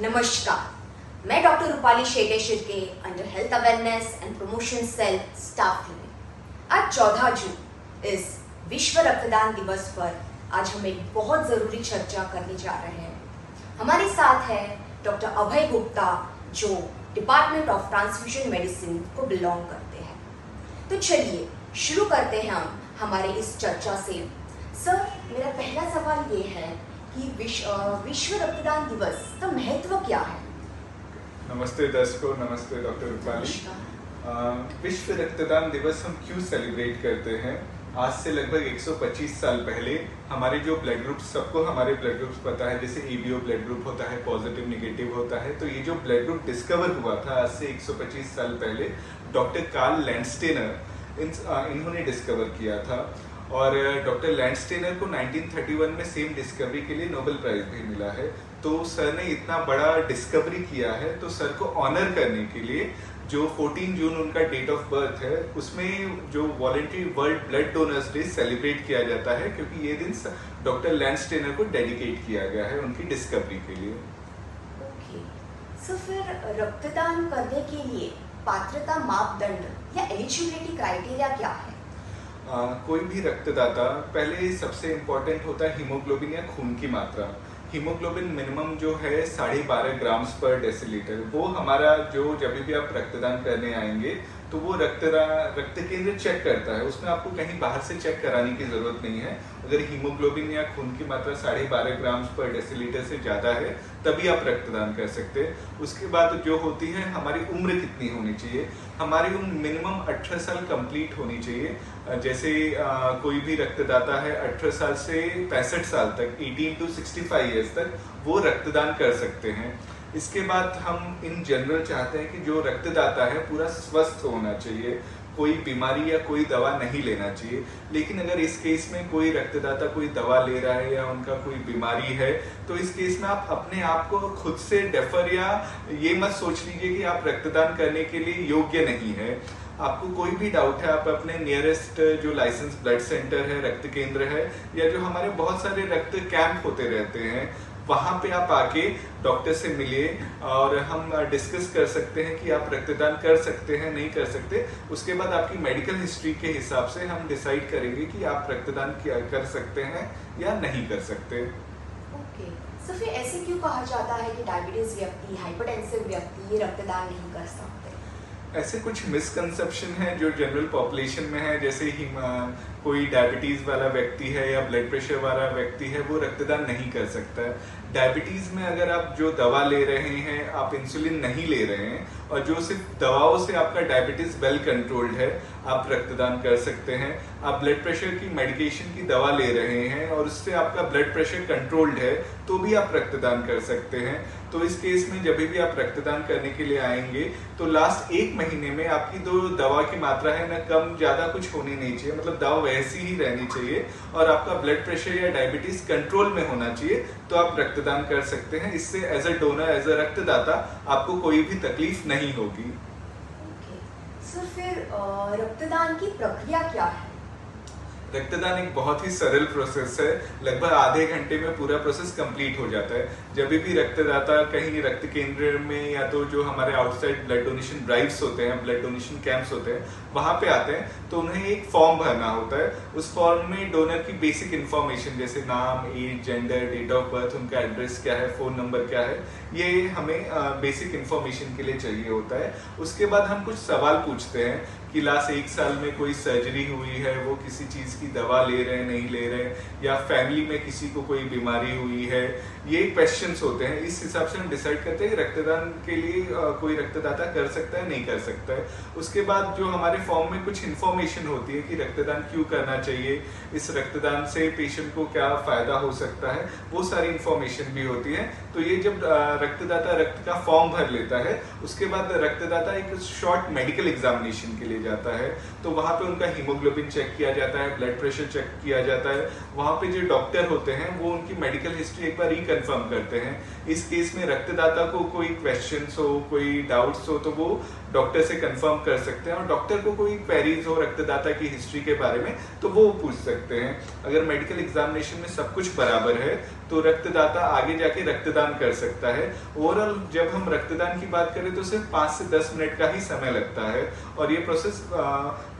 नमस्कार, मैं doctor Rupali Shete Shirke under health awareness and promotion cell staff unit. आज 14 जून इस विश्व रक्तदान दिवस पर आज हम एक बहुत ज़रूरी चर्चा करने जा रहे हैं। हमारे साथ है डॉक्टर अभय गुप्ता जो डिपार्टमेंट ऑफ ट्रांसफ्यूजन मेडिसिन को बिलोंग करते हैं। तो चलिए शुरू करते हैं हम हमारे इस चर्चा से। सर, मेरा पहला सवाल ये है कि विश्व रक्तदान दिवस का महत्व क्या है? नमस्ते दर्शकों, नमस्ते डॉक्टर रूपाली। विश्व रक्तदान दिवस हम क्यों सेलिब्रेट करते हैं? आज से लगभग 125 साल पहले हमारे जो ब्लड ग्रुप, सबको हमारे ब्लड ग्रुप्स पता है, जैसे एबीओ ब्लड ग्रुप होता है, पॉजिटिव नेगेटिव होता है। तो ये जो ब्लड ग्रुप डिस्कवर हुआ था आज से 125 साल पहले, डॉक्टर कार्ल लैंडस्टेनर इन्होंने डिस्कवर किया था। और डॉक्टर लैंडस्टेनर को 1931 में सेम डिस्कवरी के लिए नोबेल प्राइज भी मिला है। तो सर ने इतना बड़ा डिस्कवरी किया है, तो सर को ऑनर करने के लिए जो 14 जून उनका डेट ऑफ बर्थ है, उसमें जो voluntary world blood donors day celebrate किया जाता है, क्योंकि ये दिन डॉक्टर लैंडस्टेनर को डेडिकेट किया गया है उनकी डिस्कवरी के लिए। ओके, सो फिर रक्तदान करने के लिए पात्रता मापदंड या एलिजिबिलिटी क्राइटेरिया क्या है? कोई भी रक्तदाता, पहले सबसे इम्पोर्टेंट होता है हीमोग्लोबिन या खून की मात्रा। हीमोग्लोबिन मिनिमम जो है 12.5 ग्राम्स पर डेसीलीटर, वो हमारा जो जब भी आप रक्तदान करने आएंगे तो वो रक्त केंद्र चेक करता है। उसमें आपको कहीं बाहर से चेक कराने की जरूरत नहीं है। अगर हीमोग्लोबिन या खून की मात्रा 12.5 ग्राम्स पर डेसीलीटर से ज्यादा है तभी आप रक्तदान कर सकते हैं। उसके बाद जो होती है, हमारी उम्र कितनी होनी चाहिए। हमारी उम्र मिनिमम 18 साल कंप्लीट होनी चाहिए। जैसे कोई भी रक्तदाता है 18 साल से 65 साल तक, 18 to 65 ईयर्स तक वो रक्तदान कर सकते हैं। इसके बाद हम इन जनरल चाहते हैं कि जो रक्तदाता है पूरा स्वस्थ होना चाहिए, कोई बीमारी या कोई दवा नहीं लेना चाहिए। लेकिन अगर इस केस में कोई रक्तदाता कोई दवा ले रहा है या उनका कोई बीमारी है, तो इस केस में आप अपने आप को खुद से डेफर या ये मत सोच लीजिए कि आप रक्तदान करने के लिए योग्य नहीं है। आपको कोई भी डाउट है, आप अपने नियरेस्ट जो लाइसेंस ब्लड सेंटर है, रक्त केंद्र है, या जो हमारे बहुत सारे रक्त कैंप होते रहते हैं, वहां पे आप आके डॉक्टर से मिलिए और हम डिस्कस कर सकते हैं कि आप रक्तदान कर सकते हैं, नहीं कर सकते। उसके बाद आपकी मेडिकल हिस्ट्री के हिसाब से हम डिसाइड करेंगे कि आप रक्तदान कर सकते हैं या नहीं कर सकते। ओके, सो फिर ऐसे क्यों कहा जाता है कि डायबिटीज व्यक्ति, हाइपरटेंसिव व्यक्ति ये रक्तदान नहीं कर सकते? ऐसे कुछ मिसकंसेप्शन है जो जनरल पॉपुलेशन में है, जैसे ही कोई डायबिटीज वाला व्यक्ति है या ब्लड प्रेशर वाला व्यक्ति है वो रक्तदान नहीं कर सकता है। डायबिटीज में अगर आप जो दवा ले रहे हैं, आप इंसुलिन नहीं ले रहे हैं और जो सिर्फ दवाओं से आपका डायबिटीज वेल कंट्रोल्ड है, आप रक्तदान कर सकते हैं। आप ब्लड प्रेशर की मेडिकेशन की दवा ले रहे हैं और उससे आपका ब्लड प्रेशर कंट्रोल्ड है तो भी आप रक्तदान कर सकते हैं। तो इस केस में जब भी आप रक्तदान करने के लिए आएंगे तो लास्ट 1 महीने में आपकी जो दवा की मात्रा है ना, कम ज्यादा कुछ होनी नहीं चाहिए, मतलब दवा वैसी ही रहनी चाहिए और आपका ब्लड प्रेशर या डायबिटीज कंट्रोल में होना चाहिए, तो आप रक्तदान कर सकते हैं। इससे as a donor, as a रक्तदाता आपको कोई भी तकलीफ नहीं होगी। सर, फिर रक्तदान की प्रक्रिया क्या है? रक्तदान एक बहुत ही सरल प्रोसेस है, लगभग आधे घंटे में पूरा प्रोसेस कंप्लीट हो जाता है। जब भी रक्तदाता कहीं रक्त केंद्र में या तो जो हमारे आउटसाइड ब्लड डोनेशन ड्राइव्स होते हैं, ब्लड डोनेशन कैंप्स होते हैं, वहां पे आते हैं तो उन्हें एक फॉर्म भरना होता है। उस फॉर्म में डोनर की बेसिक इन्फॉर्मेशन जैसे नाम, age, gender, date of birth, उनका एड्रेस क्या है, फोन नंबर क्या है, ये हमें बेसिक इन्फॉर्मेशन के लिए चाहिए होता है। उसके बाद हम कुछ सवाल पूछते हैं कि लास्ट 1 साल में कोई सर्जरी हुई है, वो किसी चीज की दवा ले रहे हैं, नहीं ले रहे हैं, या फैमिली में किसी को कोई बीमारी हुई है, ये क्वेश्चंस होते हैं। इस हिसाब से हम डिसाइड करते हैं कि रक्तदान के लिए कोई रक्तदाता कर सकता है, नहीं कर सकता है। उसके बाद जो हमारे फॉर्म में कुछ इन्फॉर्मेशन होती है कि रक्तदान क्यों करना चाहिए, इस रक्तदान से पेशेंट को क्या फायदा हो सकता है, वो सारी इन्फॉर्मेशन भी होती है। तो ये जब रक्तदाता रक्त का फॉर्म भर लेता है, उसके बाद रक्तदाता एक शॉर्ट मेडिकल एग्जामिनेशन के लिए जाता है। तो वहां पे उनका हीमोग्लोबिन चेक किया जाता है, ब्लड प्रेशर चेक किया जाता है। वहां पे जो डॉक्टर होते हैं वो उनकी मेडिकल हिस्ट्री एक बार रिकन्फर्म करते हैं। इस केस में रक्तदाता को कोई क्वेश्चंस हो, कोई डाउट्स हो, तो वो डॉक्टर से कंफर्म कर सकते हैं। और डॉक्टर को कोई क्वेरीज हो रक्तदाता की हिस्ट्री के बारे में तो वो पूछ सकते हैं। अगर मेडिकल एग्जामिनेशन में सब कुछ बराबर है तो रक्तदाता आगे जाके रक्तदान कर सकता है। ओवरऑल जब हम रक्तदान की बात करें तो सिर्फ 5 से 10 मिनट का ही समय लगता है और ये प्रोसेस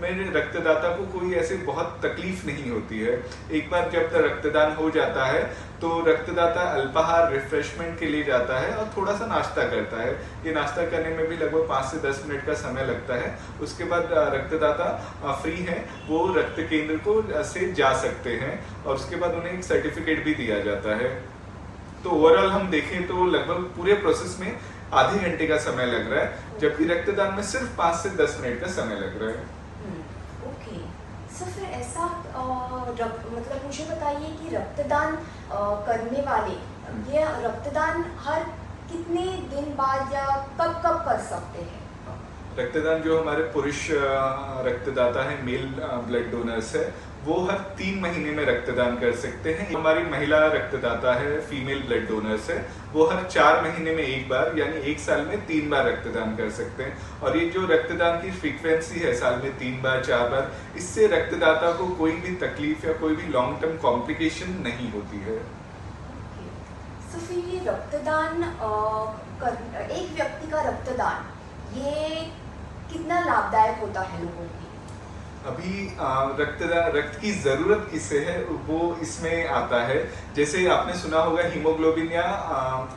में रक्तदाता को कोई ऐसे बहुत तकलीफ नहीं होती है। एक बार जब रक्तदान हो जाता है तो रक्तदाता अल्पाहार रिफ्रेशमेंट के लिए जाता है और थोड़ा सा नाश्ता करता है। ये नाश्ता करने में भी लगभग 5 से 10 मिनट का समय लगता है। उसके बाद रक्तदाता फ्री है, वो रक्त केंद्र को से जा सकते हैं और उसके बाद उन्हें एक सर्टिफिकेट भी दिया जाता है। तो ओवरऑल हम देखें तो लगभग पूरे प्रोसेस में आधे घंटे का समय लग रहा है, जबकि रक्तदान में सिर्फ 5 से 10 मिनट का समय लग रहा है। ओके, सर फिर ऐसा मतलब मुझे बताइए कि रक्तदान करने वाले ये रक्तदान हर कितने दिन बाद या कब कब कर सकते हैं? रक्तदान जो हमारे पुरुष रक्तदाता है, मेल ब्लड डोनर्स है, वो हर 3 महीने में रक्तदान कर सकते हैं। हमारी महिला रक्तदाता है, फीमेल ब्लड डोनर्स है, वो हर 4 महीने में एक बार यानी 1 साल में 3 बार रक्तदान कर सकते हैं। और ये जो रक्तदान की फ्रीक्वेंसी है साल में 3 बार 4 बार, इससे रक्तदाता को कोई भी तकलीफ या कोई भी लॉन्ग टर्म कॉम्प्लिकेशन नहीं होती है। तो फिर ये रक्तदान एक व्यक्ति का रक्तदान ये कितना लाभदायक होता है लोगों के? अभी रक्त की जरूरत किसे है वो इसमें आता है। जैसे आपने सुना होगा हीमोग्लोबिन या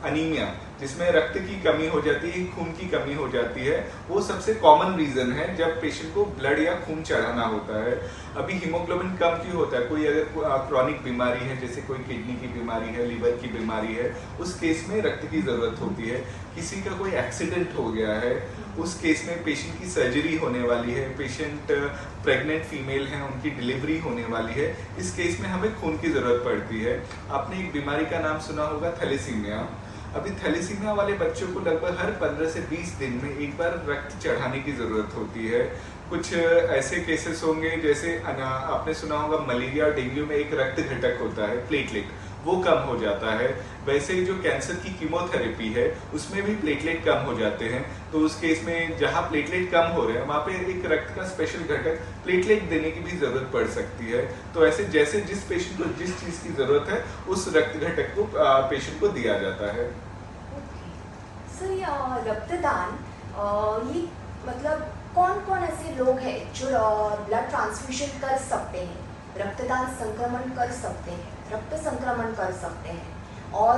अनीमिया, जिसमें रक्त की कमी हो जाती है, खून की कमी हो जाती है, वो सबसे कॉमन रीजन है जब पेशेंट को ब्लड या खून चढ़ाना होता है। अभी हीमोग्लोबिन कम क्यों होता है? कोई अगर क्रॉनिक बीमारी है, जैसे कोई किडनी की बीमारी है, लीवर की बीमारी है, उस केस में रक्त की जरूरत होती है। किसी का कोई एक्सीडेंट हो गया है, उस केस में पेशेंट की सर्जरी होने वाली है, पेशेंट प्रेग्नेंट फीमेल है, उनकी डिलीवरी होने वाली है, इस केस में हमें खून की जरूरत पड़ती है। आपने एक बीमारी का नाम सुना होगा, थैलेसीमिया। अभी थैलेसीमिया वाले बच्चों को लगभग हर 15 से 20 दिन में एक बार रक्त चढ़ाने की जरूरत होती है। कुछ ऐसे केसेस होंगे जैसे आपने सुना होगा मलेरिया और डेंगू में एक रक्त घटक होता है, प्लेटलेट, वो कम हो जाता है। वैसे ही जो कैंसर की कीमोथेरेपी है उसमें भी प्लेटलेट कम हो जाते हैं। तो उस केस में जहां प्लेटलेट कम हो रहे हैं वहां पे एक रक्त का स्पेशल घटक प्लेटलेट देने की भी जरूरत पड़ सकती है। तो ऐसे जैसे जिस पेशेंट को जिस चीज की जरूरत है उस रक्त घटक को पेशेंट को दिया जाता है। सर रक्तदान ये मतलब कौन कौन ऐसे लोग हैं जो ब्लड ट्रांसफ्यूजन कर सकते हैं, रक्तदान संक्रमण कर सकते हैं, रक्त संक्रमण कर सकते हैं, और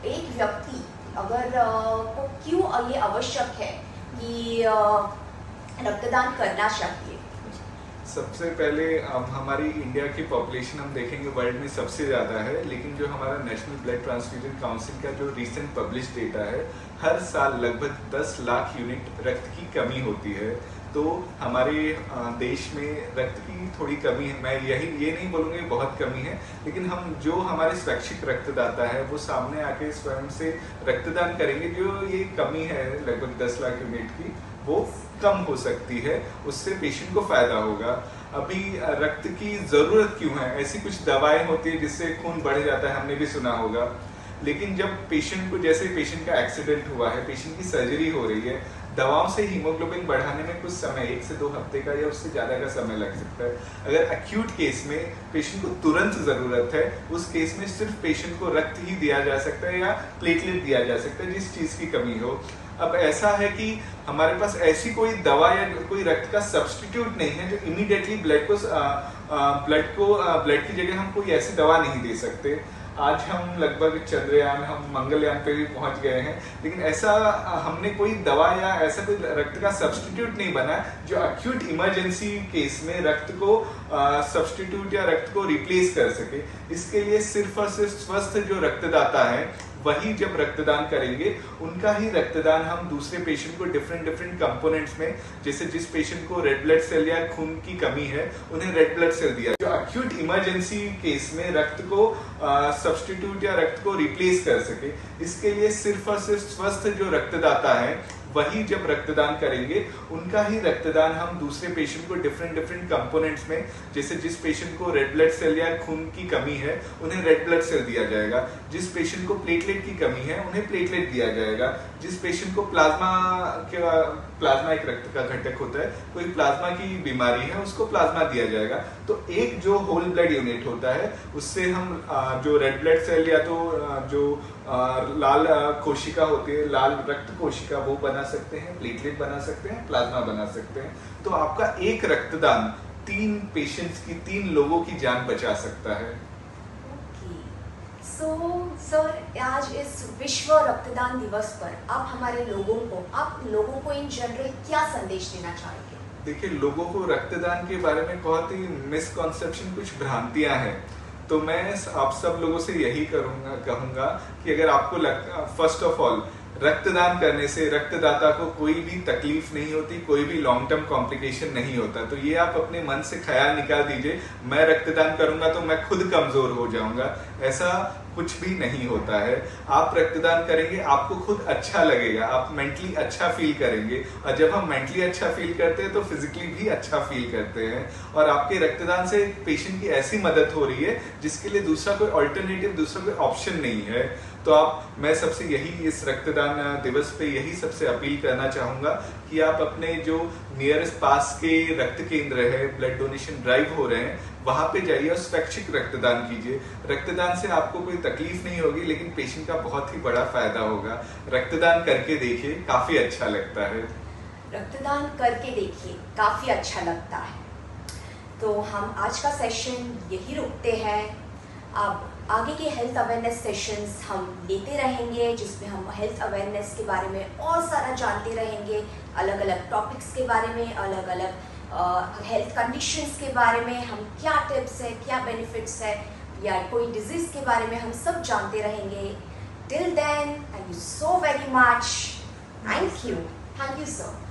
एक व्यक्ति अगर को क्यों ये आवश्यक है कि रक्तदान करना चाहिए? सबसे पहले हमारी इंडिया की पॉपुलेशन हम देखेंगे वर्ल्ड में सबसे ज़्यादा है, लेकिन जो हमारा नेशनल ब्लड ट्रांसफ्यूजन काउंसिल का जो रिसेंट पब्लिश डेटा है, हर साल लगभग 10 लाख यूनिट रक्त की कमी होती है। तो हमारे देश में रक्त की थोड़ी कमी है। मैं ये नहीं बोलूँगी बहुत कमी है, लेकिन हम जो हमारे स्वैच्छिक रक्तदाता है वो सामने आके स्वयं से रक्तदान करेंगे, जो ये कमी है लगभग 10 लाख यूनिट की, वो कम हो सकती है, उससे पेशेंट को फायदा होगा। अभी रक्त की जरूरत क्यों है? ऐसी कुछ दवाएं होती है जिससे खून बढ़ जाता है, हमने भी सुना होगा। लेकिन जब पेशेंट को, जैसे पेशेंट का एक्सीडेंट हुआ है, पेशेंट की सर्जरी हो रही है, दवाओं से हीमोग्लोबिन बढ़ाने में कुछ समय 1 से 2 हफ्ते का या उससे ज़्यादा का समय लग सकता है। अगर एक्यूट केस में पेशेंट को तुरंत ज़रूरत है, उस केस में सिर्फ पेशेंट को रक्त ही दिया जा सकता है या प्लेटलेट दिया जा सकता है, जिस चीज़ की कमी हो। अब ऐसा है कि हमारे पास ऐसी कोई दवा या कोई रक्त का सब्स्टिट्यूट नहीं है जो इमीडिएटली ब्लड की जगह हम कोई ऐसी दवा नहीं दे सकते। आज हम लगभग चंद्रयान, हम मंगलयान पे भी पहुंच गए हैं, लेकिन ऐसा हमने कोई दवा या ऐसा कोई रक्त का सब्स्टिट्यूट नहीं बना जो एक्यूट इमरजेंसी केस में रक्त को सब्स्टिट्यूट या रक्त को रिप्लेस कर सके। इसके लिए सिर्फ और सिर्फ स्वस्थ जो रक्तदाता है वही जब रक्तदान करेंगे, उनका ही रक्तदान हम दूसरे पेशेंट को डिफरेंट कंपोनेंट्स में, जैसे जिस पेशेंट को रेड ब्लड सेल या खून की कमी है उन्हें रेड ब्लड सेल दिया, जो एक्यूट इमरजेंसी केस में रक्त को सब्स्टिट्यूट या रक्त को रिप्लेस कर सके। इसके लिए सिर्फ और सिर्फ स्वस्थ जो रक्तदाता है वही जब रक्तदान करेंगे उनका ही रक्तदान हम दूसरे पेशेंट को डिफरेंट कंपोनेंट्स में, जैसे जिस पेशेंट को रेड ब्लड सेल या खून की कमी है उन्हें रेड ब्लड सेल दिया जाएगा, जिस पेशेंट को प्लेटलेट की कमी है उन्हें प्लेटलेट दिया जाएगा, जिस पेशेंट को प्लाज्मा एक रक्त का घटक होता है, कोई प्लाज्मा की बीमारी है उसको प्लाज्मा दिया जाएगा। तो एक जो होल ब्लड यूनिट होता है उससे हम जो रेड ब्लड सेल या तो जो लाल कोशिका होती है, लाल रक्त कोशिका, वो बना सकते हैं, प्लेटलेट बना सकते हैं, प्लाज्मा बना सकते हैं। तो आपका एक रक्तदान 3 पेशेंट्स की, 3 लोगों की जान बचा सकता है। सो सर, आज इस विश्व रक्तदान दिवस पर आप लोगों को इन जनरल क्या संदेश देना चाहेंगे? देखिए, लोगों को रक्तदान के बारे में बहुत ही मिसकॉन्सेप्शन, कुछ भ्रांतियां हैं। तो मैं आप सब लोगों से यही कहूंगा कि अगर आपको फर्स्ट ऑफ ऑल रक्तदान करने से रक्तदाता को कोई भी तकलीफ नहीं होती, कोई भी लॉन्ग टर्म कॉम्प्लिकेशन नहीं होता, तो ये आप अपने मन से ख्याल निकाल दीजिए, मैं रक्तदान करूंगा तो मैं खुद कमजोर हो जाऊंगा। ऐसा कुछ भी नहीं होता है। आप रक्तदान करेंगे, आपको खुद अच्छा लगेगा, आप मेंटली अच्छा फील करेंगे, और जब हम मेंटली अच्छा फील करते हैं तो फिजिकली भी अच्छा फील करते हैं। और आपके रक्तदान से पेशेंट की ऐसी मदद हो रही है जिसके लिए दूसरा कोई ऑल्टरनेटिव, दूसरा कोई ऑप्शन नहीं है। तो मैं सबसे यही इस रक्तदान दिवस पे यही सबसे अपील करना चाहूंगा कि आप अपने जो नियरेस्ट पास के रक्त केंद्र है, ब्लड डोनेशन ड्राइव हो रहे हैं, वहां पे जाइए और स्वैच्छिक रक्तदान कीजिए। रक्तदान से आपको कोई तकलीफ नहीं होगी, लेकिन पेशेंट का बहुत ही बड़ा फायदा होगा। रक्तदान करके देखिए, काफी अच्छा लगता है। रक्तदान करके देखिए, काफी अच्छा लगता है। तो हम आज का सेशन यही रोकते हैं। अब आगे के हेल्थ अवेयरनेस सेशंस हम लेते रहेंगे, जिसमें हम हेल्थ अवेयरनेस के बारे में और सारा जानते रहेंगे, अलग अलग टॉपिक्स के बारे में, अलग अलग हेल्थ कंडीशंस के बारे में, हम क्या टिप्स है, क्या बेनिफिट्स है, या कोई डिजीज के बारे में हम सब जानते रहेंगे। Till then, thank you so very much. Thank you sir.